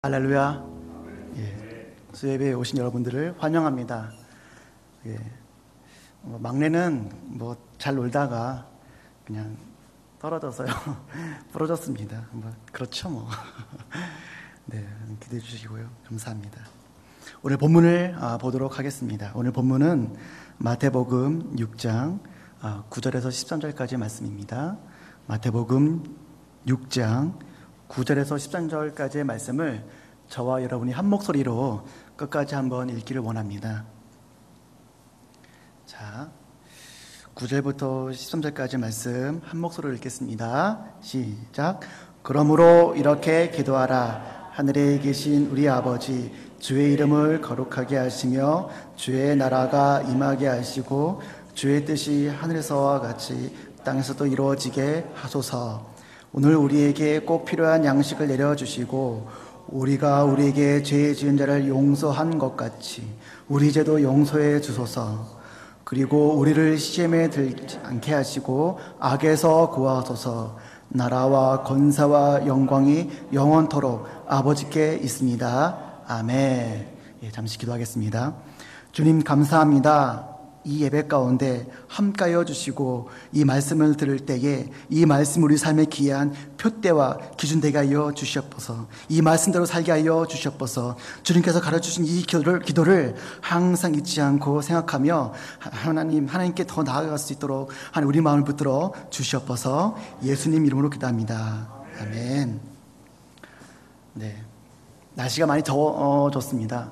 할렐루야. 수예배에 오신 여러분들을 환영합니다. 막내는 잘 놀다가 그냥 떨어져서요 부러졌습니다. 그렇죠. 네, 기대해 주시고요. 감사합니다. 오늘 본문을 보도록 하겠습니다. 오늘 본문은 마태복음 6장 9절에서 13절까지의 말씀입니다. 마태복음 6장 9절에서 13절까지의 말씀을 저와 여러분이 한 목소리로 끝까지 한번 읽기를 원합니다. 자, 9절부터 13절까지 말씀 한 목소리로 읽겠습니다. 시작. 그러므로 이렇게 기도하라. 하늘에 계신 우리 아버지, 주의 이름을 거룩하게 하시며 주의 나라가 임하게 하시고 주의 뜻이 하늘에서와 같이 땅에서도 이루어지게 하소서. 오늘 우리에게 꼭 필요한 양식을 내려주시고 우리가 우리에게 죄 지은 자를 용서한 것 같이 우리 죄도 용서해 주소서. 그리고 우리를 시험에 들지 않게 하시고 악에서 구하소서. 나라와 권세와 영광이 영원토록 아버지께 있습니다. 아멘. 잠시 기도하겠습니다. 주님 감사합니다. 이 예배 가운데 함께하여 주시고 이 말씀을 들을 때에 이 말씀 우리 삶의 귀한 표대와 기준되게 하여 주시옵소서. 이 말씀대로 살게 하여 주시옵소서. 주님께서 가르쳐주신 이 기도를 항상 잊지 않고 생각하며 하나님께 더 나아갈 수 있도록 하나님 우리 마음을 붙들어 주시옵소서. 예수님 이름으로 기도합니다. 아멘. 네, 날씨가 많이 더워졌습니다.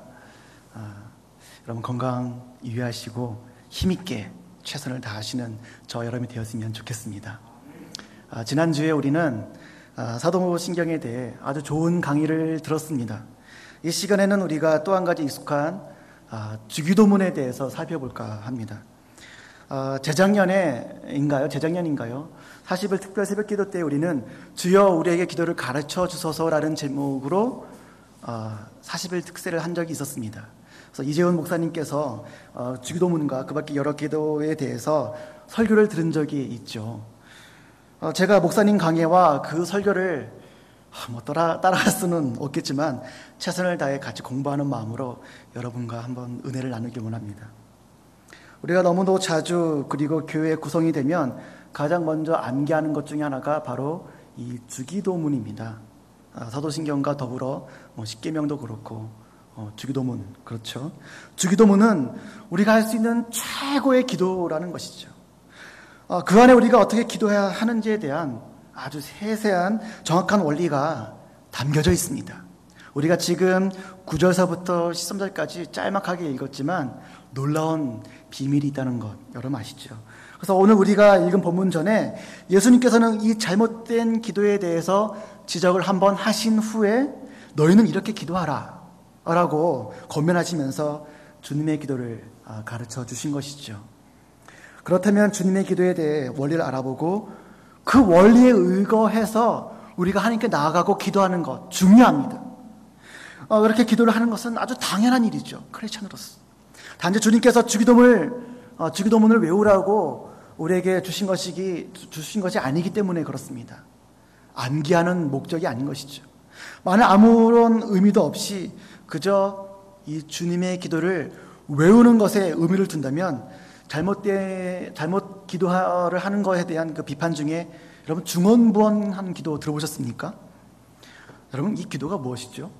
여러분 건강 유의하시고 힘있게 최선을 다하시는 저 여러분이 되었으면 좋겠습니다. 지난주에 우리는 사도신경에 대해 아주 좋은 강의를 들었습니다. 이 시간에는 우리가 또 한 가지 익숙한 주기도문에 대해서 살펴볼까 합니다. 재작년인가요? 40일 특별 새벽기도 때 우리는 주여 우리에게 기도를 가르쳐 주소서라는 제목으로 40일 특세를 한 적이 있었습니다. 그래서 이재훈 목사님께서 주기도문과 그 밖에 여러 기도에 대해서 설교를 들은 적이 있죠. 제가 목사님 강해와 그 설교를 따라할 수는 없겠지만 최선을 다해 같이 공부하는 마음으로 여러분과 한번 은혜를 나누길 원합니다. 우리가 너무도 자주 그리고 교회 구성이 되면 가장 먼저 암기하는 것 중에 하나가 바로 이 주기도문입니다. 사도신경과 더불어 십계명도 그렇고 주기도문, 그렇죠. 주기도문은 우리가 할 수 있는 최고의 기도라는 것이죠. 그 안에 우리가 어떻게 기도해야 하는지에 대한 아주 세세한 정확한 원리가 담겨져 있습니다. 우리가 지금 9절서부터 13절까지 짤막하게 읽었지만 놀라운 비밀이 있다는 것 여러분 아시죠? 그래서 오늘 우리가 읽은 본문 전에 예수님께서는 이 잘못된 기도에 대해서 지적을 한번 하신 후에 너희는 이렇게 기도하라 라고 권면하시면서 주님의 기도를 가르쳐 주신 것이죠. 그렇다면 주님의 기도에 대해 원리를 알아보고 그 원리에 의거해서 우리가 하나님께 나아가고 기도하는 것 중요합니다. 그렇게 기도를 하는 것은 아주 당연한 일이죠. 크리스천으로서. 단지 주님께서 주기도문을 외우라고 우리에게 주신 것이 아니기 때문에 그렇습니다. 암기하는 목적이 아닌 것이죠. 만약 아무런 의미도 없이 그저 이 주님의 기도를 외우는 것에 의미를 둔다면 잘못 기도를 하는 것에 대한 그 비판 중에 여러분 중언부언한 기도 들어보셨습니까? 여러분 이 기도가 무엇이죠?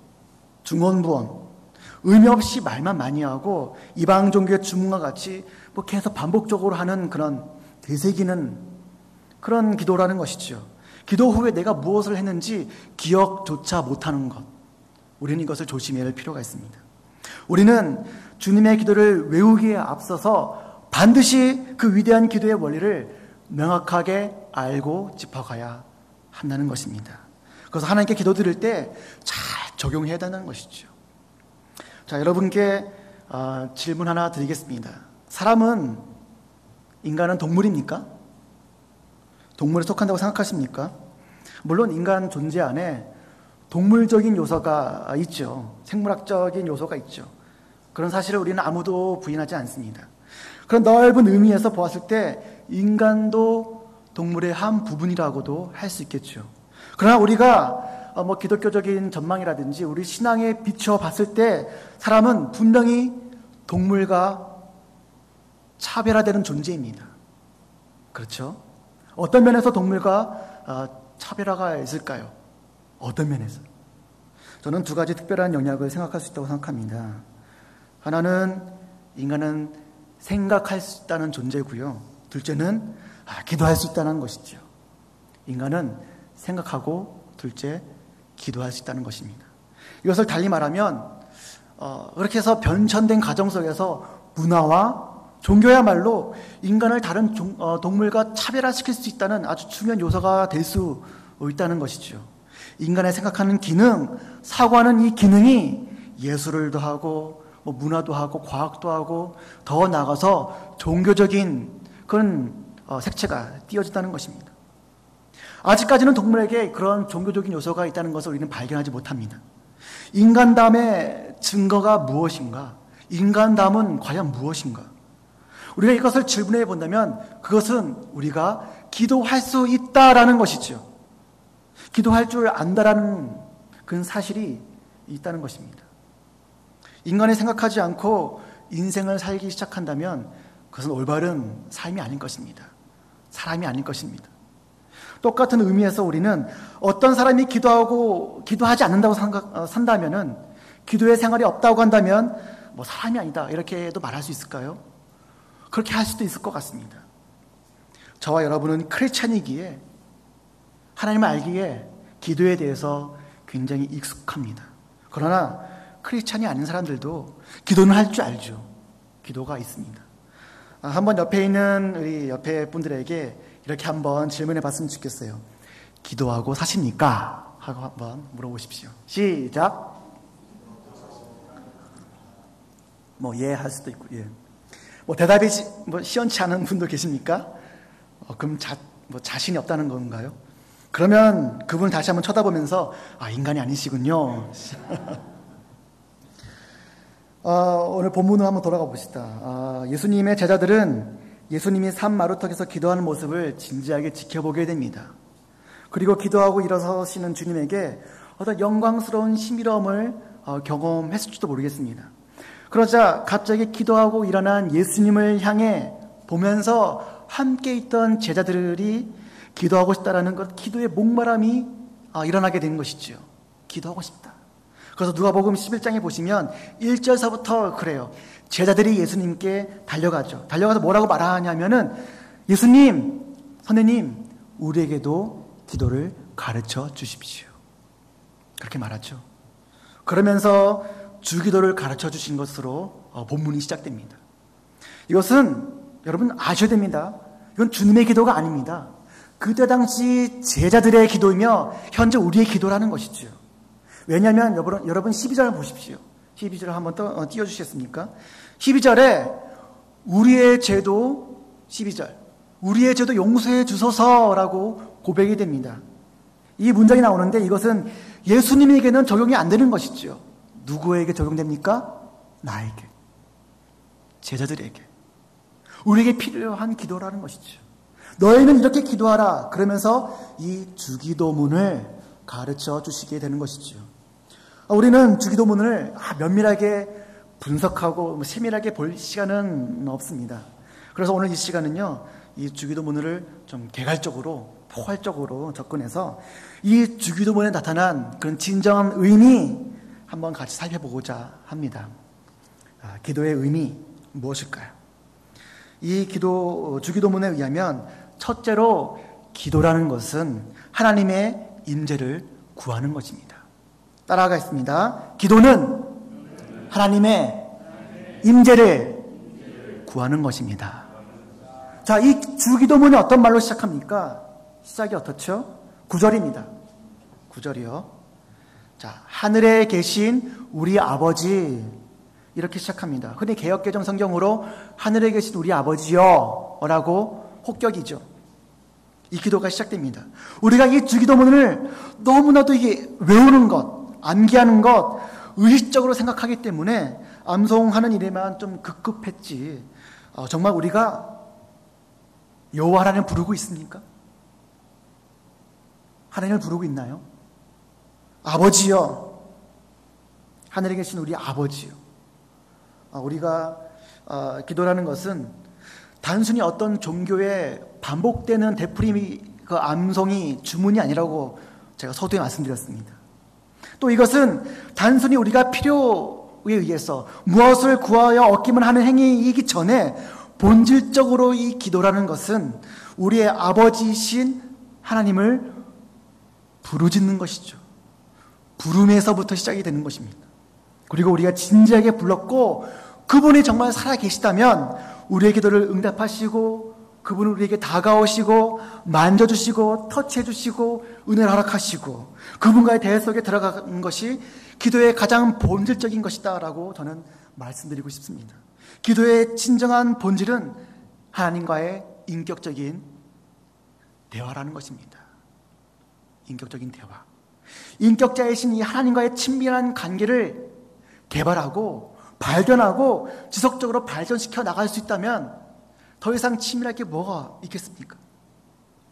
중언부언, 의미 없이 말만 많이 하고 이방 종교의 주문과 같이 계속 반복적으로 하는 그런 되새기는 그런 기도라는 것이죠. 기도 후에 내가 무엇을 했는지 기억조차 못하는 것, 우리는 이것을 조심해야 할 필요가 있습니다. 우리는 주님의 기도를 외우기에 앞서서 반드시 그 위대한 기도의 원리를 명확하게 알고 짚어가야 한다는 것입니다. 그래서 하나님께 기도 드릴 때 잘 적용해야 된다는 것이죠. 자, 여러분께 질문 하나 드리겠습니다. 인간은 동물입니까? 동물에 속한다고 생각하십니까? 물론 인간 존재 안에 동물적인 요소가 있죠. 생물학적인 요소가 있죠. 그런 사실을 우리는 아무도 부인하지 않습니다. 그런 넓은 의미에서 보았을 때 인간도 동물의 한 부분이라고도 할 수 있겠죠. 그러나 우리가 뭐 기독교적인 전망이라든지 우리 신앙에 비추어 봤을 때 사람은 분명히 동물과 차별화되는 존재입니다. 그렇죠? 어떤 면에서 동물과 차별화가 있을까요? 어떤 면에서? 저는 두 가지 특별한 영역을 생각할 수 있다고 생각합니다. 하나는 인간은 생각할 수 있다는 존재고요. 둘째는 기도할 수 있다는 것이죠. 인간은 생각하고 둘째 기도할 수 있다는 것입니다. 이것을 달리 말하면 그렇게 해서 변천된 가정 속에서 문화와 종교야말로 인간을 다른 동물과 차별화시킬 수 있다는 아주 중요한 요소가 될 수 있다는 것이죠. 인간의 생각하는 기능, 사고하는 이 기능이 예술도 하고 뭐 문화도 하고 과학도 하고 더 나아가서 종교적인 그런 색채가 띄어진다는 것입니다. 아직까지는 동물에게 그런 종교적인 요소가 있다는 것을 우리는 발견하지 못합니다. 인간담의 증거가 무엇인가? 인간담은 과연 무엇인가? 우리가 이것을 질문해 본다면 그것은 우리가 기도할 수 있다라는 것이죠. 기도할 줄 안다라는 그런 사실이 있다는 것입니다. 인간이 생각하지 않고 인생을 살기 시작한다면 그것은 올바른 삶이 아닌 것입니다. 사람이 아닌 것입니다. 똑같은 의미에서 우리는 어떤 사람이 기도하지 않는다고 산다면은 기도의 생활이 없다고 한다면 뭐 사람이 아니다 이렇게도 말할 수 있을까요? 그렇게 할 수도 있을 것 같습니다. 저와 여러분은 크리스찬이기에 하나님을 알기에 기도에 대해서 굉장히 익숙합니다. 그러나 크리스찬이 아닌 사람들도 기도는 할 줄 알죠. 기도가 있습니다. 한번 옆에 있는 우리 옆에 분들에게 이렇게 한번 질문해 봤으면 좋겠어요. 기도하고 사십니까? 하고 한번 물어보십시오. 시작. 뭐 예 할 수도 있고 예. 뭐 대답이 시원치 않은 분도 계십니까? 그럼 자신이 없다는 건가요? 그러면 그분을 다시 한번 쳐다보면서 인간이 아니시군요. 오늘 본문으로 한번 돌아가 봅시다. 예수님의 제자들은 예수님이 산 마루턱에서 기도하는 모습을 진지하게 지켜보게 됩니다. 그리고 기도하고 일어서시는 주님에게 어떤 영광스러운 신비로움을 경험했을지도 모르겠습니다. 그러자 갑자기 기도하고 일어난 예수님을 향해 보면서 함께 있던 제자들이 기도하고 싶다라는 것, 기도의 목마름이 일어나게 된 것이죠. 기도하고 싶다. 그래서 누가복음 11장에 보시면 1절서부터 그래요. 제자들이 예수님께 달려가죠. 달려가서 뭐라고 말하냐면은 예수님, 선생님, 우리에게도 기도를 가르쳐 주십시오. 그렇게 말하죠. 그러면서 주기도를 가르쳐 주신 것으로 본문이 시작됩니다. 이것은 여러분 아셔야 됩니다. 이건 주님의 기도가 아닙니다. 그때 당시 제자들의 기도이며 현재 우리의 기도라는 것이죠. 왜냐하면 여러분 12절 보십시오. 12절 한번 띄워주시겠습니까? 12절에 우리의 죄도 12절 우리의 죄도 용서해 주소서라고 고백이 됩니다. 이 문장이 나오는데 이것은 예수님에게는 적용이 안 되는 것이죠. 누구에게 적용됩니까? 나에게, 제자들에게, 우리에게 필요한 기도라는 것이죠. 너희는 이렇게 기도하라 그러면서 이 주기도문을 가르쳐 주시게 되는 것이죠. 우리는 주기도문을 면밀하게 분석하고 세밀하게 볼 시간은 없습니다. 그래서 오늘 이 시간은요, 이 주기도문을 좀 개괄적으로 포괄적으로 접근해서 이 주기도문에 나타난 그런 진정한 의미 한번 같이 살펴보고자 합니다. 기도의 의미 무엇일까요? 이 주기도문에 의하면 첫째로 기도라는 것은 하나님의 임재를 구하는 것입니다. 따라가겠습니다. 기도는 하나님의 임재를 구하는 것입니다. 자, 이 주기도문이 어떤 말로 시작합니까? 시작이 어떻죠? 9절입니다. 9절이요. 자, 하늘에 계신 우리 아버지 이렇게 시작합니다. 흔히 개역개정 성경으로 하늘에 계신 우리 아버지여 라고 혹격이죠. 이 기도가 시작됩니다. 우리가 이 주기도문을 너무나도 이게 외우는 것, 암기하는 것, 의식적으로 생각하기 때문에 암송하는 일에만 좀 급급했지. 정말 우리가 여호와 하나님을 부르고 있습니까? 하나님을 부르고 있나요? 아버지여, 하늘에 계신 우리 아버지요. 우리가 기도라는 것은 단순히 어떤 종교에 반복되는 되풀이 그 암송이 주문이 아니라고 제가 서두에 말씀드렸습니다. 또 이것은 단순히 우리가 필요에 의해서 무엇을 구하여 얻기만 하는 행위이기 전에 본질적으로 이 기도라는 것은 우리의 아버지이신 하나님을 부르짖는 것이죠. 부름에서부터 시작이 되는 것입니다. 그리고 우리가 진지하게 불렀고 그분이 정말 살아계시다면 우리의 기도를 응답하시고 그분은 우리에게 다가오시고 만져주시고 터치해주시고 은혜를 허락하시고 그분과의 대화 속에 들어가는 것이 기도의 가장 본질적인 것이다 라고 저는 말씀드리고 싶습니다. 기도의 진정한 본질은 하나님과의 인격적인 대화라는 것입니다. 인격적인 대화. 인격자이신 이 하나님과의 친밀한 관계를 개발하고 발견하고 지속적으로 발전시켜 나갈 수 있다면 더 이상 친밀할 게 뭐가 있겠습니까?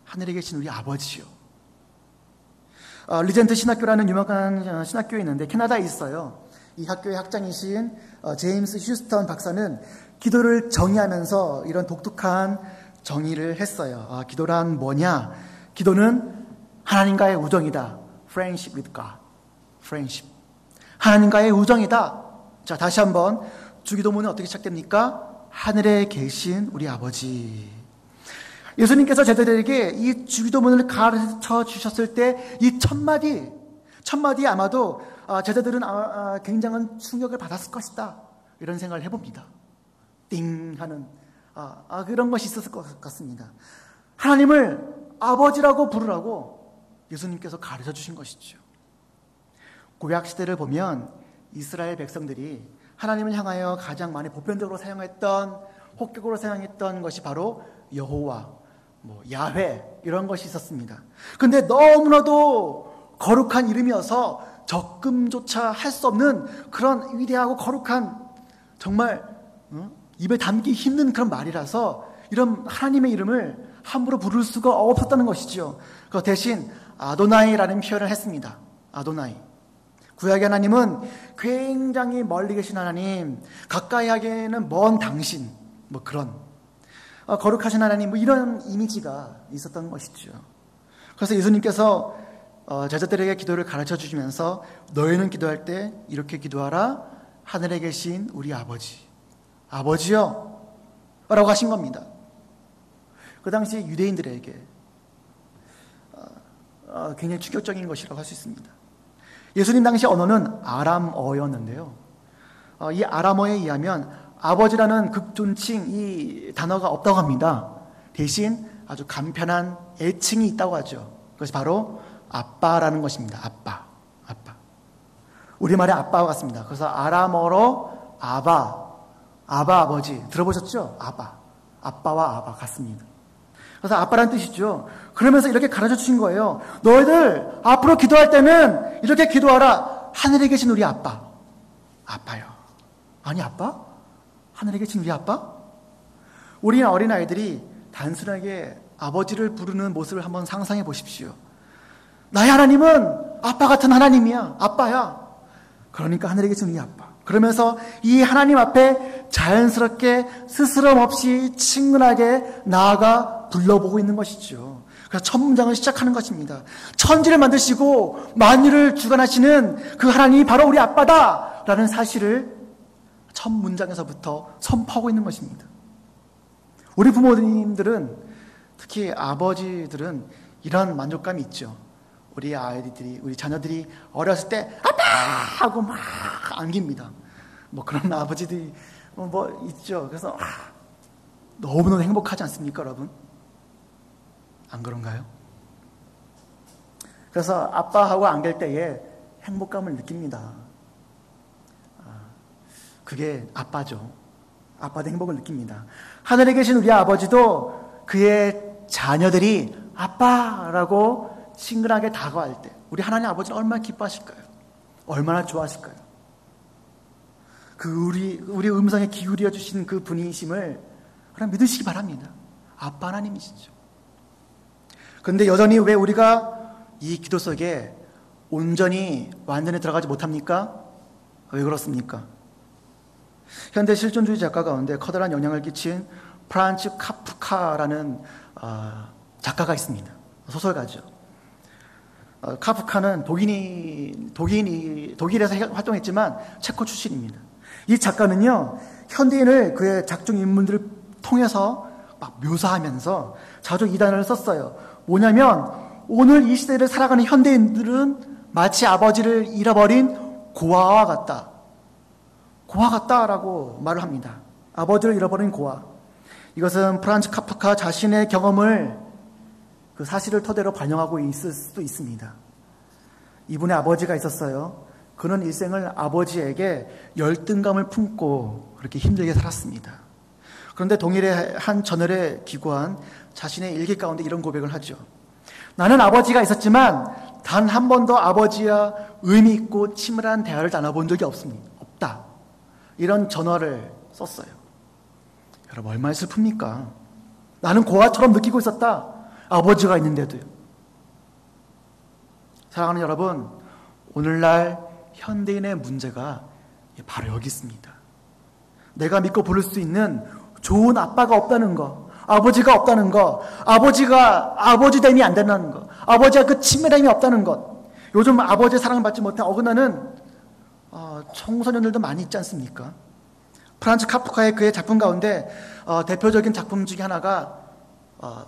하늘에 계신 우리 아버지요. 리젠트 신학교라는 유명한 신학교에 있는데 캐나다에 있어요. 이 학교의 학장이신 제임스 휴스턴 박사는 기도를 정의하면서 이런 독특한 정의를 했어요. 기도란 뭐냐? 기도는 하나님과의 우정이다. Friendship with God. Friendship. 하나님과의 우정이다. 자, 다시 한번 주기도문은 어떻게 시작됩니까? 하늘에 계신 우리 아버지. 예수님께서 제자들에게 이 주기도문을 가르쳐 주셨을 때 이 첫 마디 아마도 제자들은 굉장한 충격을 받았을 것이다. 이런 생각을 해봅니다. 띵 하는 그런 것이 있었을 것 같습니다. 하나님을 아버지라고 부르라고 예수님께서 가르쳐 주신 것이죠. 구약 시대를 보면 이스라엘 백성들이 하나님을 향하여 가장 많이 보편적으로 사용했던 혹격으로 사용했던 것이 바로 여호와, 야훼 이런 것이 있었습니다. 근데 너무나도 거룩한 이름이어서 적금조차 할 수 없는 그런 위대하고 거룩한 정말 입에 담기 힘든 그런 말이라서 이런 하나님의 이름을 함부로 부를 수가 없었다는 것이죠. 그 대신 아도나이라는 표현을 했습니다. 아도나이. 구약의 하나님은 굉장히 멀리 계신 하나님, 가까이 하기에는 먼 당신, 그런 거룩하신 하나님, 이런 이미지가 있었던 것이죠. 그래서 예수님께서 제자들에게 기도를 가르쳐 주시면서 너희는 기도할 때 이렇게 기도하라. 하늘에 계신 우리 아버지, 아버지요 라고 하신 겁니다. 그 당시 유대인들에게 굉장히 충격적인 것이라고 할 수 있습니다. 예수님 당시 언어는 아람어였는데요. 이 아람어에 의하면 아버지라는 극존칭 이 단어가 없다고 합니다. 대신 아주 간편한 애칭이 있다고 하죠. 그것이 바로 아빠라는 것입니다. 아빠. 우리말의 아빠와 같습니다. 그래서 아람어로 아바 아버지 들어보셨죠? 아빠와 아바 같습니다. 그래서 아빠라는 뜻이죠. 그러면서 이렇게 가르쳐 주신 거예요. 너희들 앞으로 기도할 때는 이렇게 기도하라. 하늘에 계신 우리 아빠요. 아니 아빠? 하늘에 계신 우리 아빠? 우리 어린아이들이 단순하게 아버지를 부르는 모습을 한번 상상해 보십시오. 나의 하나님은 아빠 같은 하나님이야. 아빠야. 그러니까 하늘에 계신 우리 아빠. 그러면서 이 하나님 앞에 자연스럽게 스스럼 없이 친근하게 나아가 불러보고 있는 것이죠. 그래서 첫 문장을 시작하는 것입니다. 천지를 만드시고 만유를 주관하시는 그 하나님이 바로 우리 아빠다라는 사실을 첫 문장에서부터 선포하고 있는 것입니다. 우리 부모님들은, 특히 아버지들은 이런 만족감이 있죠. 우리 아이들이, 우리 자녀들이 어렸을 때 아빠 하고 막 안깁니다. 그런 아버지들이 있죠. 그래서 너무너무 행복하지 않습니까, 여러분? 안 그런가요? 그래서 아빠하고 안길 때에 행복감을 느낍니다. 그게 아빠죠. 아빠도 행복을 느낍니다. 하늘에 계신 우리 아버지도 그의 자녀들이 아빠라고 친근하게 다가갈 때 우리 하나님 아버지는 얼마나 기뻐하실까요? 얼마나 좋아하실까요? 우리 음성에 기울여 주신 그 분이심을 그냥 믿으시기 바랍니다. 아빠 하나님이시죠. 그런데 여전히 왜 우리가 이 기도 속에 온전히 완전히 들어가지 못합니까? 왜 그렇습니까? 현대 실존주의 작가 가운데 커다란 영향을 끼친 프란츠 카프카라는 작가가 있습니다. 소설가죠. 카프카는 독일에서 활동했지만 체코 출신입니다. 이 작가는요, 현대인을 그의 작중 인물들을 통해서 막 묘사하면서 자주 이 단어를 썼어요. 뭐냐면 오늘 이 시대를 살아가는 현대인들은 마치 아버지를 잃어버린 고아와 같다. 고아 같다라고 말을 합니다. 아버지를 잃어버린 고아. 이것은 프란츠 카프카 자신의 경험을 그 사실을 토대로 반영하고 있을 수도 있습니다. 이분의 아버지가 있었어요. 그는 일생을 아버지에게 열등감을 품고 그렇게 힘들게 살았습니다. 그런데 동일의 한 저널에 기고한 자신의 일기 가운데 이런 고백을 하죠. 나는 아버지가 있었지만 단 한 번도 아버지와 의미 있고 친밀한 대화를 나눠본 적이 없다. 이런 전화를 썼어요. 여러분, 얼마나 슬픕니까? 나는 고아처럼 느끼고 있었다. 아버지가 있는데도요. 사랑하는 여러분, 오늘날 현대인의 문제가 바로 여기 있습니다. 내가 믿고 부를 수 있는 좋은 아빠가 없다는 거, 아버지가 없다는 거, 아버지가 아버지됨이 안 된다는 거, 아버지가 그 친밀함이 없다는 것. 요즘 아버지의 사랑을 받지 못해 어긋나는 청소년들도 많이 있지 않습니까? 프란츠 카프카의 그의 작품 가운데 대표적인 작품 중에 하나가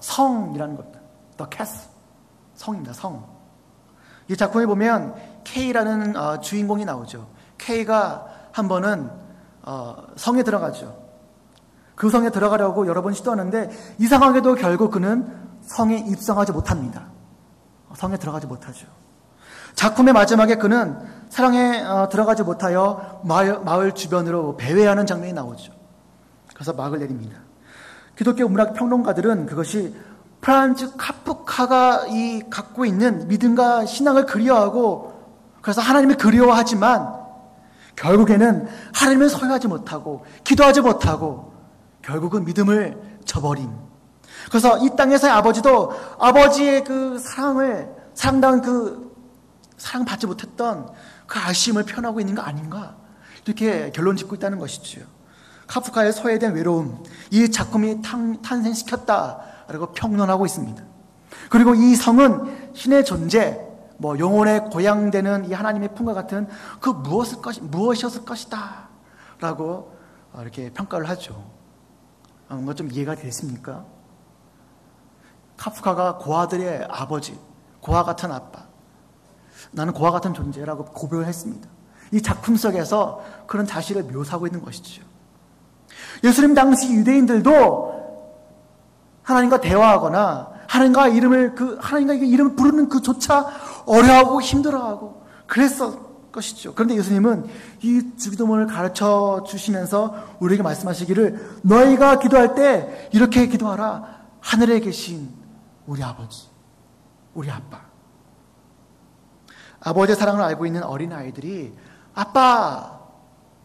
성이라는 겁니다. The Castle. 성입니다. 성. 이 작품에 보면 K라는 주인공이 나오죠. K가 한 번은 성에 들어가죠. 그 성에 들어가려고 여러 번 시도하는데 이상하게도 결국 그는 성에 입성하지 못합니다. 성에 들어가지 못하죠. 작품의 마지막에 그는 사랑에 들어가지 못하여 마을 주변으로 배회하는 장면이 나오죠. 그래서 막을 내립니다. 기독교 문학 평론가들은 그것이 프란츠 카프카가 갖고 있는 믿음과 신앙을 그리워하고 그래서 하나님을 그리워하지만 결국에는 하나님을 소유하지 못하고 기도하지 못하고 결국은 믿음을 저버린. 그래서 이 땅에서의 아버지도 아버지의 그 사랑받지 못했던 그 아쉬움을 표현하고 있는 거 아닌가? 이렇게 결론 짓고 있다는 것이죠. 카프카의 소외된 외로움, 이 작품이 탄생시켰다라고 평론하고 있습니다. 그리고 이 성은 신의 존재, 영혼의 고향되는 이 하나님의 품과 같은 그 무엇이었을 것이다 라고 이렇게 평가를 하죠. 뭔가 좀 이해가 되십니까? 카프카가 고아들의 아버지, 고아 같은 아빠, 나는 고아 같은 존재라고 고백을 했습니다. 이 작품 속에서 그런 자신을 묘사하고 있는 것이죠. 예수님 당시 유대인들도 하나님과 대화하거나 하나님과 이름을 부르는 그조차 어려워하고 힘들어하고 그랬을 것이죠. 그런데 예수님은 이 주기도문을 가르쳐 주시면서 우리에게 말씀하시기를 너희가 기도할 때 이렇게 기도하라. 하늘에 계신 우리 아버지, 우리 아빠. 아버지의 사랑을 알고 있는 어린아이들이 아빠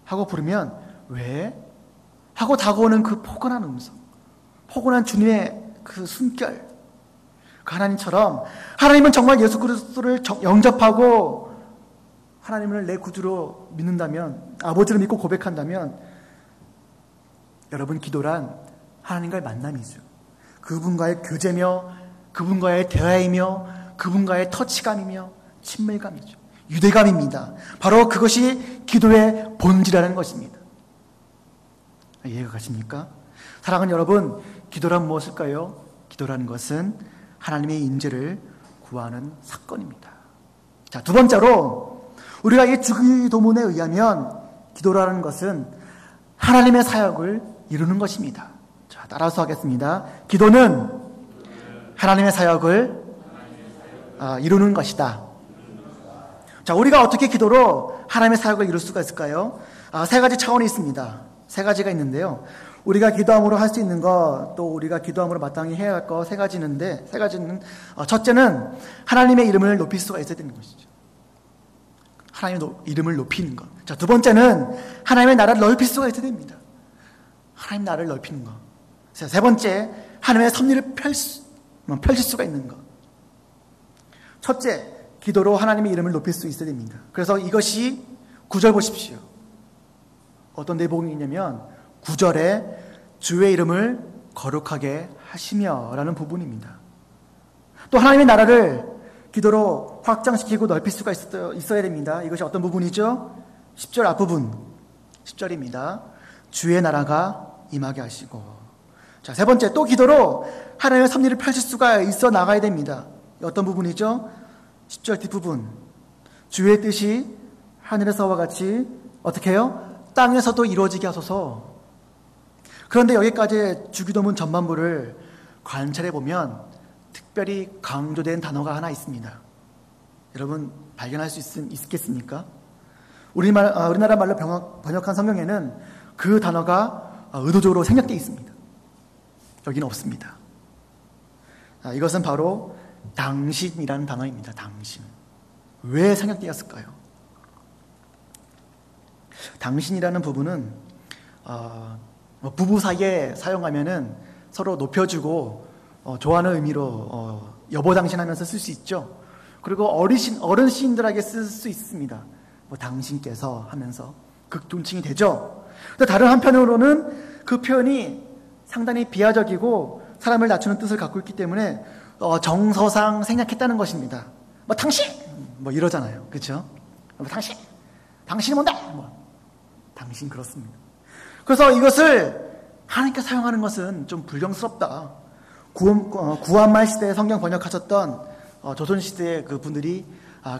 하고 부르면 왜? 하고 다가오는 그 포근한 음성, 포근한 주님의 그 숨결, 그 하나님처럼 하나님은 정말 예수 그리스도를 영접하고 하나님을 내 구주로 믿는다면, 아버지를 믿고 고백한다면 여러분 기도란 하나님과의 만남이죠. 그분과의 교제며 그분과의 대화이며 그분과의 터치감이며 친밀감이죠. 유대감입니다. 바로 그것이 기도의 본질이라는 것입니다. 이해가 가십니까? 사랑하는 여러분, 기도란 무엇일까요? 기도라는 것은 하나님의 임재를 구하는 사건입니다. 자, 두 번째로 우리가 이 주기도문에 의하면 기도라는 것은 하나님의 사역을 이루는 것입니다. 자, 따라서 하겠습니다. 기도는 하나님의 사역을 이루는 것이다. 자, 우리가 어떻게 기도로 하나님의 사역을 이룰 수가 있을까요? 세 가지 차원이 있습니다. 세 가지가 있는데요. 우리가 기도함으로 할 수 있는 것, 또 우리가 기도함으로 마땅히 해야 할 것 세 가지는 첫째는 하나님의 이름을 높일 수가 있어야 되는 것이죠. 하나님의 이름을 높이는 것. 자, 두 번째는 하나님의 나라를 넓힐 수가 있어야 됩니다. 하나님 나라를 넓히는 것. 자, 세 번째, 하나님의 섭리를 펼칠 수가 있는 것. 첫째, 기도로 하나님의 이름을 높일 수 있어야 됩니다. 그래서 이것이 9절 보십시오. 어떤 내용이 있냐면 9절에 주의 이름을 거룩하게 하시며 라는 부분입니다. 또 하나님의 나라를 기도로 확장시키고 넓힐 수가 있어야 됩니다. 이것이 어떤 부분이죠? 10절 앞부분 10절입니다. 주의 나라가 임하게 하시고. 자, 세 번째, 또 기도로 하나님의 섭리를 펼칠 수가 있어 나가야 됩니다. 어떤 부분이죠? 10절 뒷부분. 주의 뜻이 하늘에서와 같이 어떻게 해요? 땅에서도 이루어지게 하소서. 그런데 여기까지 주기도문 전반부를 관찰해 보면 특별히 강조된 단어가 하나 있습니다. 여러분 발견할 수 있겠습니까? 우리나라 말로 번역한 성경에는 그 단어가 의도적으로 생략되어 있습니다. 여기는 없습니다. 이것은 바로 당신이라는 단어입니다. 당신. 왜 생략되었을까요? 당신이라는 부분은 부부 사이에 사용하면은 서로 높여주고 좋아하는 의미로 여보 당신 하면서 쓸 수 있죠. 그리고 어르신들에게 쓸 수 있습니다. 뭐 당신께서 하면서 극존칭이 되죠. 근데 다른 한편으로는 그 표현이 상당히 비하적이고 사람을 낮추는 뜻을 갖고 있기 때문에 정서상 생략했다는 것입니다. 뭐 당신 뭐 이러잖아요. 그렇죠? 뭐 당신이 뭔데? 뭐 당신 그렇습니다. 그래서 이것을 하나님께 사용하는 것은 좀 불경스럽다. 구한말 시대에 성경 번역하셨던 조선시대의 그 분들이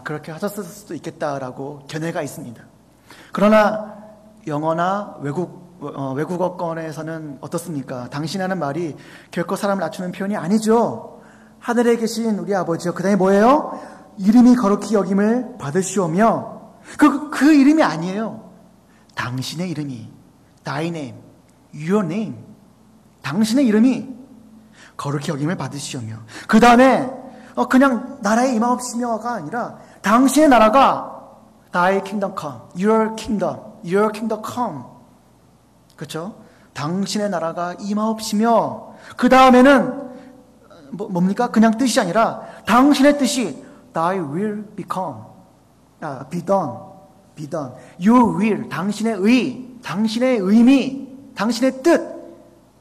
그렇게 하셨을 수도 있겠다라고 견해가 있습니다. 그러나 영어나 외국어권에서는 어떻습니까? 당신이라는 말이 결코 사람을 낮추는 표현이 아니죠. 하늘에 계신 우리 아버지요. 그 다음에 뭐예요? 이름이 거룩히 여김을 받으시오며 그 이름이 아니에요. 당신의 이름이 Thy name, your name 당신의 이름이 거룩히 여김을 받으시오며 그 다음에 그냥 나라의 임하옵시며가 아니라 당신의 나라가 Thy kingdom come, your kingdom come 그렇죠? 당신의 나라가 임하옵시며 그 다음에는 뭡니까? 그냥 뜻이 아니라 당신의 뜻이 Thy will become be done your will 당신의 의 당신의 의미 당신의 뜻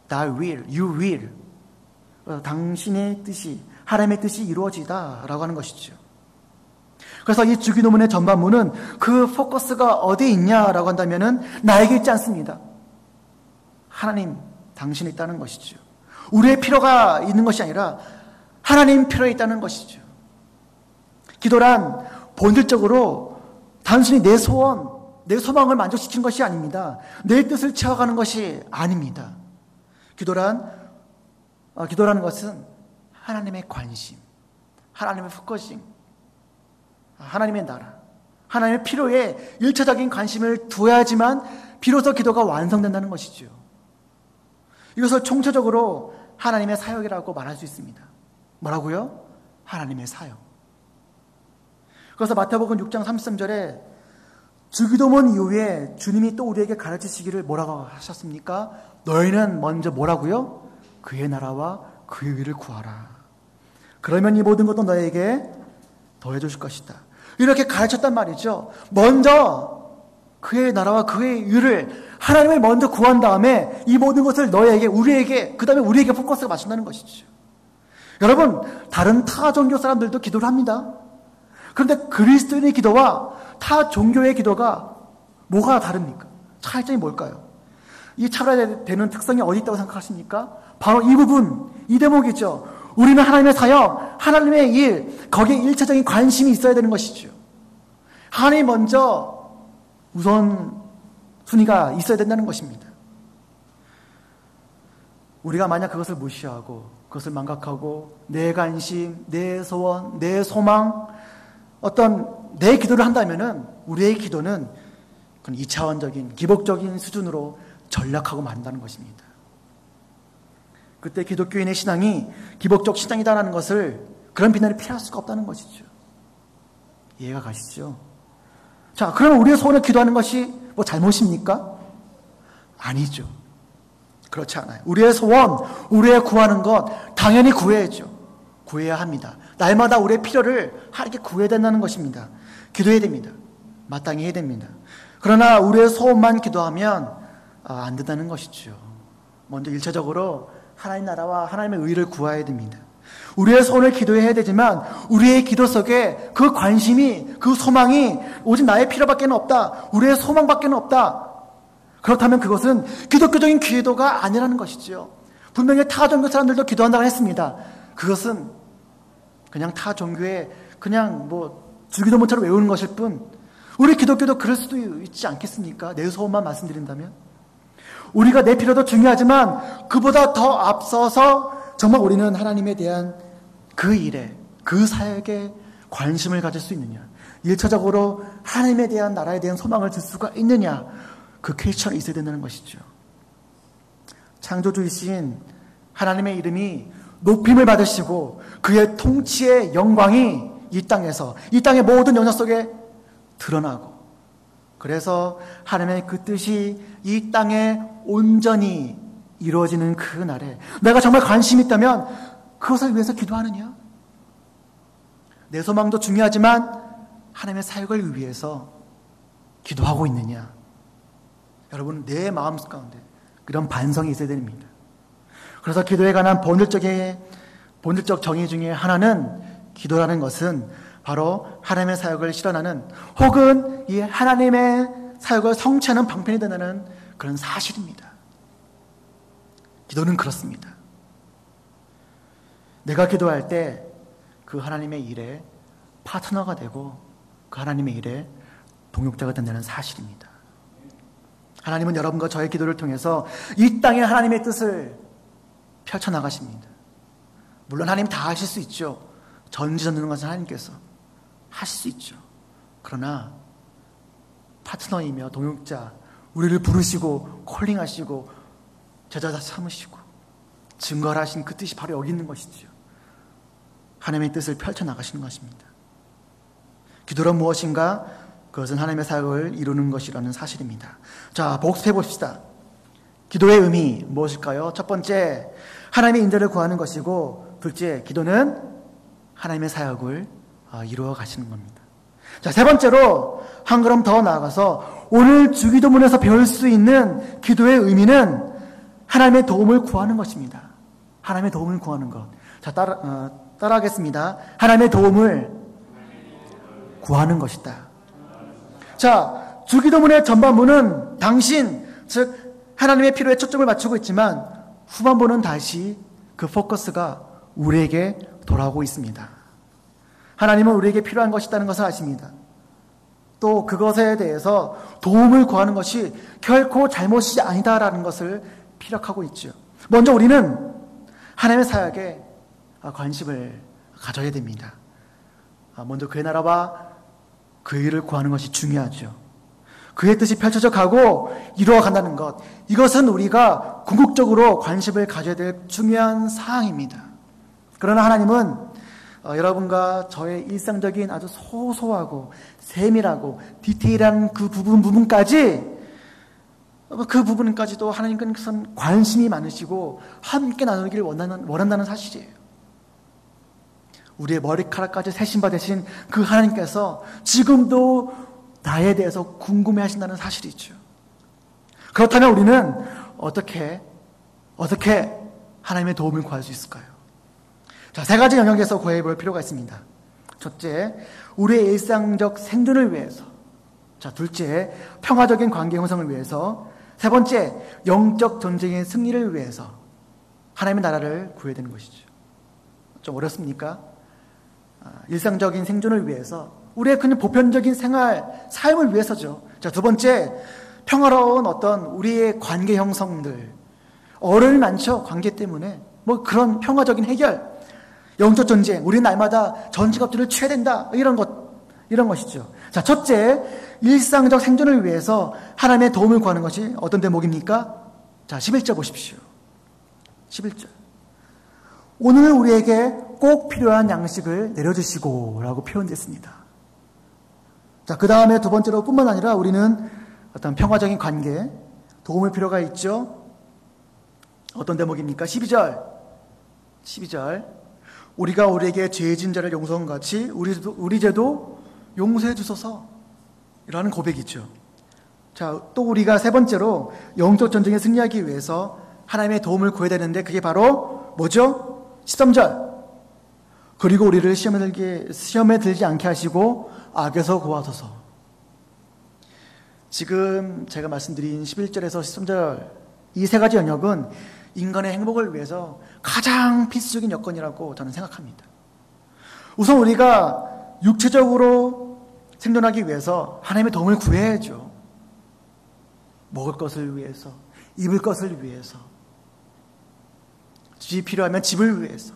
Thy will, you will 당신의 뜻이 하나님의 뜻이 이루어지다라고 하는 것이죠. 그래서 이 주기도문의 전반부는 그 포커스가 어디에 있냐라고 한다면은 나에게 있지 않습니다. 하나님 당신에 있다는 것이죠. 우리의 필요가 있는 것이 아니라 하나님 필요에 있다는 것이죠. 기도란 본질적으로 단순히 내 소원, 내 소망을 만족시키는 것이 아닙니다. 내 뜻을 채워가는 것이 아닙니다. 기도라는 것은 하나님의 관심, 하나님의 포커싱, 하나님의 나라, 하나님의 필요에 일차적인 관심을 두어야지만 비로소 기도가 완성된다는 것이죠. 이것을 총체적으로 하나님의 사역이라고 말할 수 있습니다. 뭐라고요? 하나님의 사역. 그래서 마태복음 6장 33절에 주기도문 이후에 주님이 또 우리에게 가르치시기를 뭐라고 하셨습니까? 너희는 먼저 뭐라고요? 그의 나라와 그의 의를 구하라. 그러면 이 모든 것도 너에게 더해 주실 것이다. 이렇게 가르쳤단 말이죠. 먼저 그의 나라와 그의 의를 하나님을 먼저 구한 다음에 이 모든 것을 너에게 우리에게 그 다음에 우리에게 포커스가 맞춘다는 것이죠. 여러분 다른 타 종교 사람들도 기도를 합니다. 그런데 그리스도인의 기도와 타 종교의 기도가 뭐가 다릅니까? 차이점이 뭘까요? 이 차별화되는 특성이 어디 있다고 생각하십니까? 바로 이 부분, 이 대목이죠. 우리는 하나님의 사역, 하나님의 일, 거기에 일차적인 관심이 있어야 되는 것이죠. 하나님이 먼저 우선 순위가 있어야 된다는 것입니다. 우리가 만약 그것을 무시하고 그것을 망각하고 내 관심, 내 소원, 내 소망, 어떤 내 기도를 한다면은 우리의 기도는 그건 2차원적인 기복적인 수준으로 전락하고 만다는 것입니다. 그때 기독교인의 신앙이 기복적 신앙이다라는 것을 그런 비난을 피할 수가 없다는 것이죠. 이해가 가시죠? 자, 그러면 우리의 소원을 기도하는 것이 뭐 잘못입니까? 아니죠. 그렇지 않아요. 우리의 소원, 우리의 구하는 것 당연히 구해야죠. 구해야 합니다. 날마다 우리의 필요를 하나님께 구해야 된다는 것입니다. 기도해야 됩니다. 마땅히 해야 됩니다. 그러나 우리의 소원만 기도하면 안 된다는 것이죠. 먼저 1차적으로 하나님 나라와 하나님의 의를 구해야 됩니다. 우리의 소원을 기도해야 되지만 우리의 기도 속에 그 관심이, 그 소망이 오직 나의 필요밖에 없다, 우리의 소망밖에 없다, 그렇다면 그것은 기독교적인 기도가 아니라는 것이지요. 분명히 타 종교 사람들도 기도한다고 했습니다. 그것은 그냥 타 종교의 그냥 주기도문처럼 외우는 것일 뿐, 우리 기독교도 그럴 수도 있지 않겠습니까? 내 소원만 말씀드린다면 우리가 내 필요도 중요하지만 그보다 더 앞서서 정말 우리는 하나님에 대한 그 일에, 그 사역에 관심을 가질 수 있느냐, 1차적으로 하나님에 대한, 나라에 대한 소망을 들 수가 있느냐, 그 퀘스천이 있어야 된다는 것이죠. 창조주이신 하나님의 이름이 높임을 받으시고 그의 통치의 영광이 이 땅에서, 이 땅의 모든 영역 속에 드러나고, 그래서 하나님의 그 뜻이 이 땅에 온전히 이루어지는 그 날에 내가 정말 관심이 있다면 그것을 위해서 기도하느냐? 내 소망도 중요하지만 하나님의 사역을 위해서 기도하고 있느냐? 여러분, 내 마음 가운데 이런 반성이 있어야 됩니다. 그래서 기도에 관한 본질적 정의 중에 하나는, 기도라는 것은 바로 하나님의 사역을 실현하는, 혹은 이 하나님의 사역을 성취하는 방편이 된다는 그런 사실입니다. 기도는 그렇습니다. 내가 기도할 때 그 하나님의 일에 파트너가 되고 그 하나님의 일에 동역자가 된다는 사실입니다. 하나님은 여러분과 저의 기도를 통해서 이 땅에 하나님의 뜻을 펼쳐나가십니다. 물론 하나님 다 하실 수 있죠. 전지전능한 것은 하나님께서 하실 수 있죠. 그러나 파트너이며 동역자, 우리를 부르시고 콜링하시고 제자자 삼으시고 증거를 하신 그 뜻이 바로 여기 있는 것이죠. 하나님의 뜻을 펼쳐나가시는 것입니다. 기도란 무엇인가? 그것은 하나님의 사역을 이루는 것이라는 사실입니다. 자, 복습해 봅시다. 기도의 의미 무엇일까요? 첫 번째, 하나님의 인자를 구하는 것이고, 둘째, 기도는 하나님의 사역을 이루어 가시는 겁니다. 자, 세 번째로 한 걸음 더 나아가서 오늘 주기도문에서 배울 수 있는 기도의 의미는 하나님의 도움을 구하는 것입니다. 하나님의 도움을 구하는 것. 자, 따라하겠습니다. 하나님의 도움을 구하는 것이다. 자, 주기도문의 전반부는 당신, 즉 하나님의 필요에 초점을 맞추고 있지만 후반부는 다시 그 포커스가 우리에게 돌아오고 있습니다. 하나님은 우리에게 필요한 것이 있다는 것을 아십니다. 또 그것에 대해서 도움을 구하는 것이 결코 잘못이 아니다라는 것을 피력하고 있죠. 먼저 우리는 하나님의 사역에 관심을 가져야 됩니다. 먼저 그의 나라와 그 일을 구하는 것이 중요하죠. 그의 뜻이 펼쳐져 가고 이루어 간다는 것, 이것은 우리가 궁극적으로 관심을 가져야 될 중요한 사항입니다. 그러나 하나님은 여러분과 저의 일상적인 아주 소소하고 세밀하고 디테일한 그 부분까지, 그 부분까지도 하나님께서는 관심이 많으시고 함께 나누기를 원한다는 사실이에요. 우리의 머리카락까지 세심받으신 그 하나님께서 지금도 나에 대해서 궁금해 하신다는 사실이죠. 그렇다면 우리는 어떻게 하나님의 도움을 구할 수 있을까요? 자, 세 가지 영역에서 구해 볼 필요가 있습니다. 첫째, 우리의 일상적 생존을 위해서. 자, 둘째, 평화적인 관계 형성을 위해서. 세 번째, 영적 전쟁의 승리를 위해서 하나님의 나라를 구해야 되는 것이죠. 좀 어렵습니까? 일상적인 생존을 위해서, 우리의 그냥 보편적인 삶을 위해서죠. 자, 두 번째, 평화로운 어떤 우리의 관계 형성들. 어려움이 많죠, 관계 때문에. 그런 평화적인 해결. 영적 전쟁, 우리는 날마다 전직업들을 취해야 된다. 이런 것이죠. 자, 첫째, 일상적 생존을 위해서 하나님의 도움을 구하는 것이 어떤 대목입니까? 자, 11절 보십시오. 11절. 오늘 우리에게 꼭 필요한 양식을 내려주시고 라고 표현됐습니다. 자, 그 다음에 두 번째로 뿐만 아니라 우리는 어떤 평화적인 관계, 도움의 필요가 있죠. 어떤 대목입니까? 12절. 우리가 우리에게 죄 지은 자를 용서한 같이 우리 죄도 용서해 주소서, 이라는 고백이죠. 자, 또 우리가 세 번째로 영적 전쟁에 승리하기 위해서 하나님의 도움을 구해야 되는데, 그게 바로 뭐죠? 13절. 그리고 우리를 시험에 들지 않게 하시고 악에서 구하소서. 지금 제가 말씀드린 11절에서 13절 이 세 가지 영역은 인간의 행복을 위해서 가장 필수적인 여건이라고 저는 생각합니다. 우선 우리가 육체적으로 생존하기 위해서 하나님의 도움을 구해야죠. 먹을 것을 위해서, 입을 것을 위해서, 집이 필요하면 집을 위해서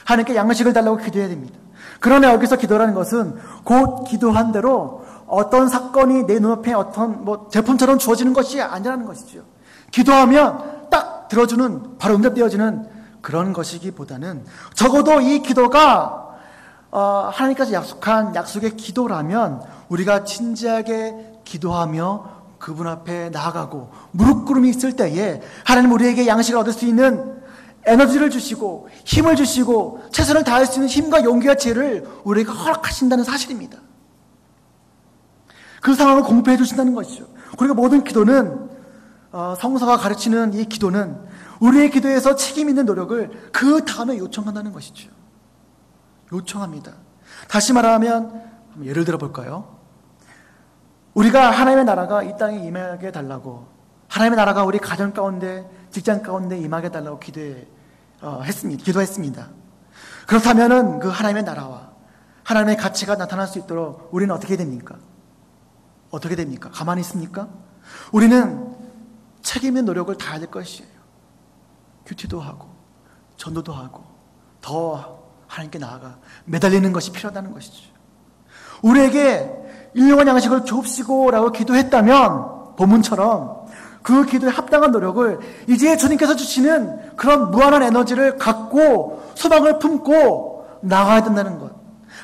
하나님께 양식을 달라고 기도해야 됩니다. 그러나 여기서 기도라는 것은 곧 기도한 대로 어떤 사건이 내 눈앞에 어떤 제품처럼 주어지는 것이 아니라는 것이죠. 기도하면 딱 들어주는, 바로 응답되어지는 그런 것이기보다는 적어도 이 기도가 하나님께서 약속한 약속의 기도라면 우리가 진지하게 기도하며 그분 앞에 나아가고 무릎 꿇음이 있을 때에 하나님 우리에게 양식을 얻을 수 있는 에너지를 주시고 힘을 주시고 최선을 다할 수 있는 힘과 용기와 지혜를 우리에게 허락하신다는 사실입니다. 그 상황을 공부해 주신다는 것이죠. 그리고 모든 기도는 성서가 가르치는 이 기도는 우리의 기도에서 책임 있는 노력을 그 다음에 요청한다는 것이죠. 요청합니다. 다시 말하면 예를 들어 볼까요? 우리가 하나님의 나라가 이 땅에 임하게 달라고, 하나님의 나라가 우리 가정 가운데, 직장 가운데 임하게 달라고 기도했습니다. 그렇다면은 그 하나님의 나라와 하나님의 가치가 나타날 수 있도록 우리는 어떻게 됩니까? 어떻게 됩니까? 가만히 있습니까? 우리는 책임 있는 노력을 다해야 될 것이에요. 큐티도 하고 전도도 하고 더 하나님께 나아가 매달리는 것이 필요하다는 것이죠. 우리에게 일용할 양식을 줍시고라고 기도했다면 본문처럼 그 기도에 합당한 노력을 이제 주님께서 주시는 그런 무한한 에너지를 갖고 소망을 품고 나가야 된다는 것.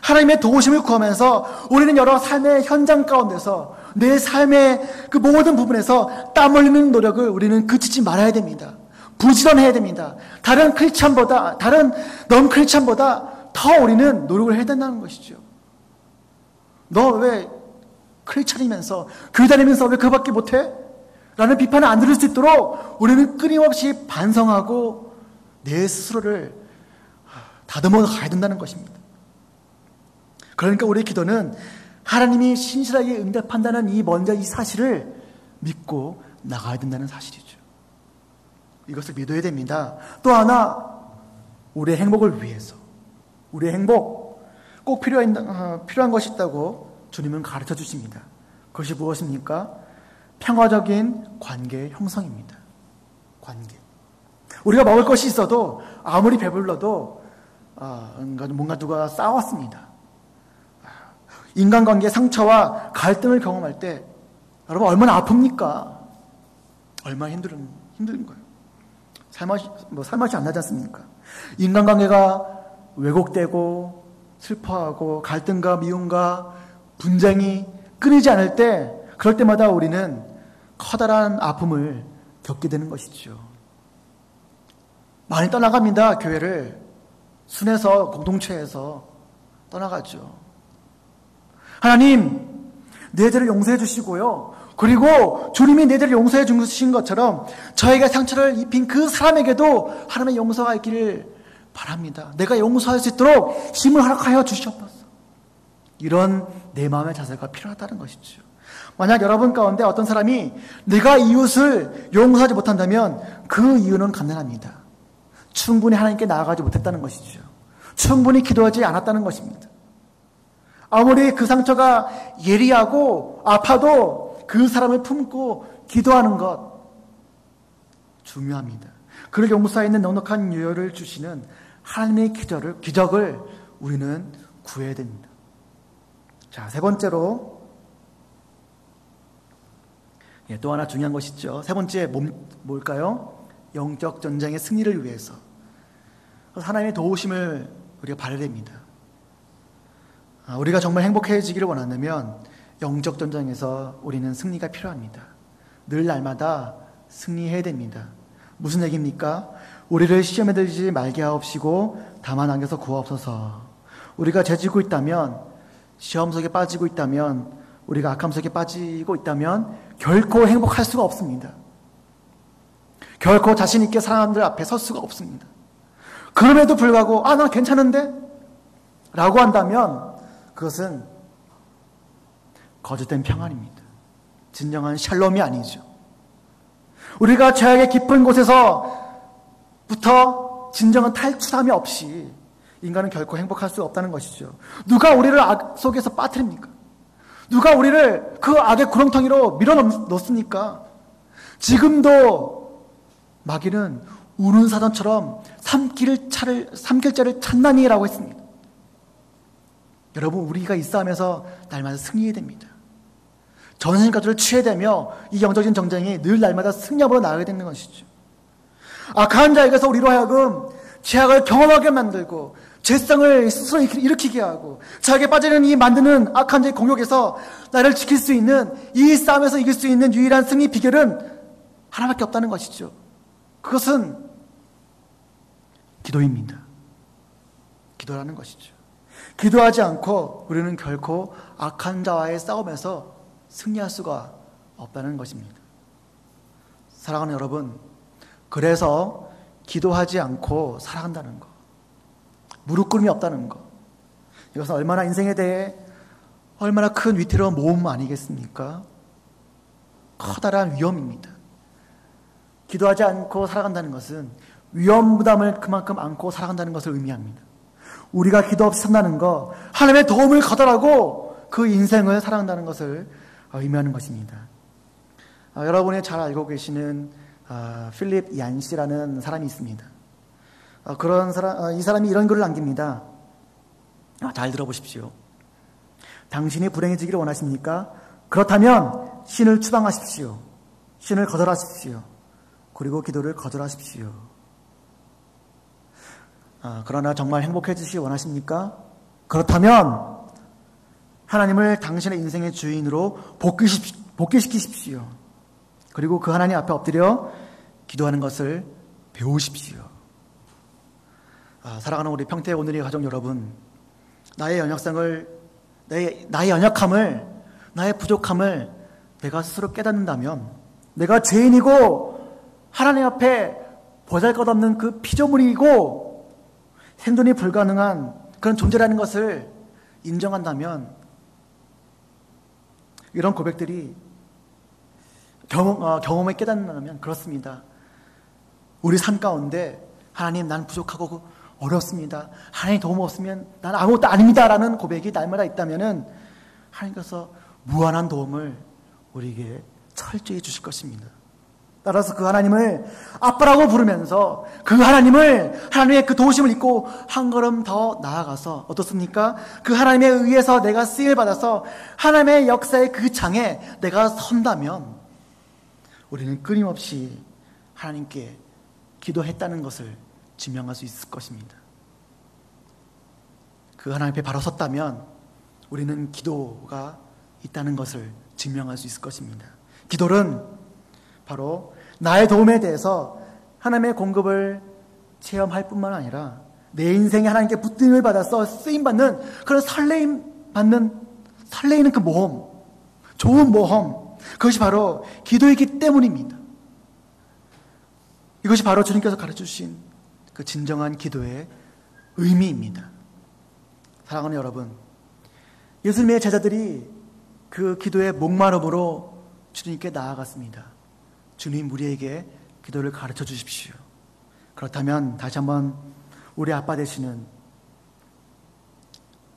하나님의 도우심을 구하면서 우리는 여러 삶의 현장 가운데서 내 삶의 그 모든 부분에서 땀 흘리는 노력을 우리는 그치지 말아야 됩니다. 부지런해야 됩니다. 다른 넌 크리스찬보다 더 우리는 노력을 해야 된다는 것이죠. 너 왜 크리스찬이면서 교회 다니면서 왜 그거밖에 못해? 라는 비판을 안 들을 수 있도록 우리는 끊임없이 반성하고 내 스스로를 다듬어 가야 된다는 것입니다. 그러니까 우리의 기도는 하나님이 신실하게 응답한다는 먼저 이 사실을 믿고 나가야 된다는 사실이죠. 이것을 믿어야 됩니다. 또 하나, 우리의 행복을 위해서, 우리의 행복, 꼭 필요한 것이 있다고 주님은 가르쳐 주십니다. 그것이 무엇입니까? 평화적인 관계의 형성입니다. 관계. 우리가 먹을 것이 있어도 아무리 배불러도 뭔가 누가 싸웠습니다. 인간관계의 상처와 갈등을 경험할 때 여러분 얼마나 아픕니까? 얼마나 힘든 거예요. 살맛이 안 나지 않습니까? 인간관계가 왜곡되고 슬퍼하고 갈등과 미움과 분쟁이 끊이지 않을 때, 그럴 때마다 우리는 커다란 아픔을 겪게 되는 것이죠. 많이 떠나갑니다. 교회를 순회서 공동체에서 떠나가죠. 하나님, 내 죄를 용서해 주시고요, 그리고 주님이 내 죄를 용서해 주신 것처럼 저희가 상처를 입힌 그 사람에게도 하나님의 용서가 있기를 바랍니다. 내가 용서할 수 있도록 힘을 허락하여 주시옵소서. 이런 내 마음의 자세가 필요하다는 것이죠. 만약 여러분 가운데 어떤 사람이 내가 이웃을 용서하지 못한다면 그 이유는 간단합니다. 충분히 하나님께 나아가지 못했다는 것이죠. 충분히 기도하지 않았다는 것입니다. 아무리 그 상처가 예리하고 아파도 그 사람을 품고 기도하는 것 중요합니다. 그를 용서에 있는 넉넉한 유효를 주시는 하나님의 기적을 우리는 구해야 됩니다. 자, 세 번째로, 또 하나 중요한 것이 있죠. 세 번째 뭘까요? 영적 전쟁의 승리를 위해서 하나님의 도우심을 우리가 바라야 됩니다. 우리가 정말 행복해지기를 원한다면 영적 전쟁에서 우리는 승리가 필요합니다. 늘 날마다 승리해야 됩니다. 무슨 얘기입니까? 우리를 시험에 들지 말게 하옵시고 다만 악에서 구하옵소서. 우리가 죄지고 있다면, 시험 속에 빠지고 있다면, 우리가 악함 속에 빠지고 있다면 결코 행복할 수가 없습니다. 결코 자신 있게 사람들 앞에 설 수가 없습니다. 그럼에도 불구하고 난 괜찮은데? 라고 한다면 그것은 거짓된 평안입니다. 진정한 샬롬이 아니죠. 우리가 죄악의 깊은 곳에서부터 진정한 탈출함이 없이 인간은 결코 행복할 수 없다는 것이죠. 누가 우리를 악 속에서 빠뜨립니까? 누가 우리를 그 악의 구렁텅이로 밀어넣습니까? 지금도 마귀는 우는 사람처럼 삼킬 자를 찾나니라고 했습니다. 여러분, 우리가 이 싸움에서 날마다 승리해야 됩니다. 전신가주를 취해야 되며 이 영적인 전쟁이 늘 날마다 승리함으로 나아가야 되는 것이죠. 악한 자에게서 우리로 하여금 죄악을 경험하게 만들고 죄성을 스스로 일으키게 하고 자기에 빠지는 이 만드는 악한 자의 공격에서 나를 지킬 수 있는, 이 싸움에서 이길 수 있는 유일한 승리 비결은 하나밖에 없다는 것이죠. 그것은 기도입니다. 기도라는 것이죠. 기도하지 않고 우리는 결코 악한 자와의 싸움에서 승리할 수가 없다는 것입니다. 사랑하는 여러분, 그래서 기도하지 않고 살아간다는 것, 무릎 꿇음이 없다는 것, 이것은 얼마나 인생에 대해 얼마나 큰 위태로운 모험 아니겠습니까? 커다란 위험입니다. 기도하지 않고 살아간다는 것은 위험 부담을 그만큼 안고 살아간다는 것을 의미합니다. 우리가 기도 없이 산다는 것, 하나님의 도움을 거절하고 그 인생을 살아간다는 것을 의미하는 것입니다. 여러분이 잘 알고 계시는 필립 얀시라는 사람이 있습니다. 이 사람이 이런 글을 남깁니다. 잘 들어보십시오. 당신이 불행해지기를 원하십니까? 그렇다면 신을 추방하십시오. 신을 거절하십시오. 그리고 기도를 거절하십시오. 그러나 정말 행복해지시기 원하십니까? 그렇다면 하나님을 당신의 인생의 주인으로 복귀시키십시오. 그리고 그 하나님 앞에 엎드려 기도하는 것을 배우십시오. 사랑하는 우리 평택 오늘의 가족 여러분, 나의 연약함을, 나의 부족함을 내가 스스로 깨닫는다면, 내가 죄인이고 하나님 앞에 보잘것없는 그 피조물이고 생존이 불가능한 그런 존재라는 것을 인정한다면, 이런 고백들이 경험에 깨닫는다면, 그렇습니다. 우리 삶 가운데 하나님, 난 부족하고 어렵습니다. 하나님 도움 없으면 난 아무것도 아닙니다 라는 고백이 날마다 있다면 하나님께서 무한한 도움을 우리에게 철저히 주실 것입니다. 따라서 그 하나님을 아빠라고 부르면서 그 하나님의 그 도우심을 잊고 한 걸음 더 나아가서 어떻습니까? 그 하나님에 의해서 내가 쓰임을 받아서 하나님의 역사의 그 장에 내가 선다면 우리는 끊임없이 하나님께 기도했다는 것을 증명할 수 있을 것입니다. 그 하나님 앞에 바로 섰다면 우리는 기도가 있다는 것을 증명할 수 있을 것입니다. 기도는 바로 나의 도움에 대해서 하나님의 공급을 체험할 뿐만 아니라 내 인생에 하나님께 붙임을 받아서 쓰임받는 그런 설레이는 그 모험, 좋은 모험, 그것이 바로 기도이기 때문입니다. 이것이 바로 주님께서 가르쳐주신 그 진정한 기도의 의미입니다. 사랑하는 여러분, 예수님의 제자들이 그 기도의 목마름으로 주님께 나아갔습니다. 주님, 우리에게 기도를 가르쳐 주십시오. 그렇다면 다시 한번 우리 아빠 되시는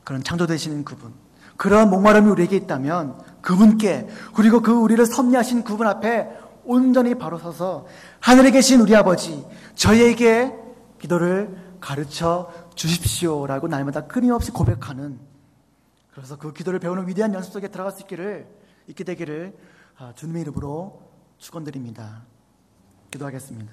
그런 창조 되시는 그분, 그런 목마름이 우리에게 있다면 그분께, 그리고 그 우리를 섭리하신 그분 앞에 온전히 바로 서서 하늘에 계신 우리 아버지, 저희에게 기도를 가르쳐 주십시오라고 날마다 끊임없이 고백하는, 그래서 그 기도를 배우는 위대한 연습 속에 들어갈 수 있게 되기를 주님의 이름으로 축원드립니다. 기도하겠습니다.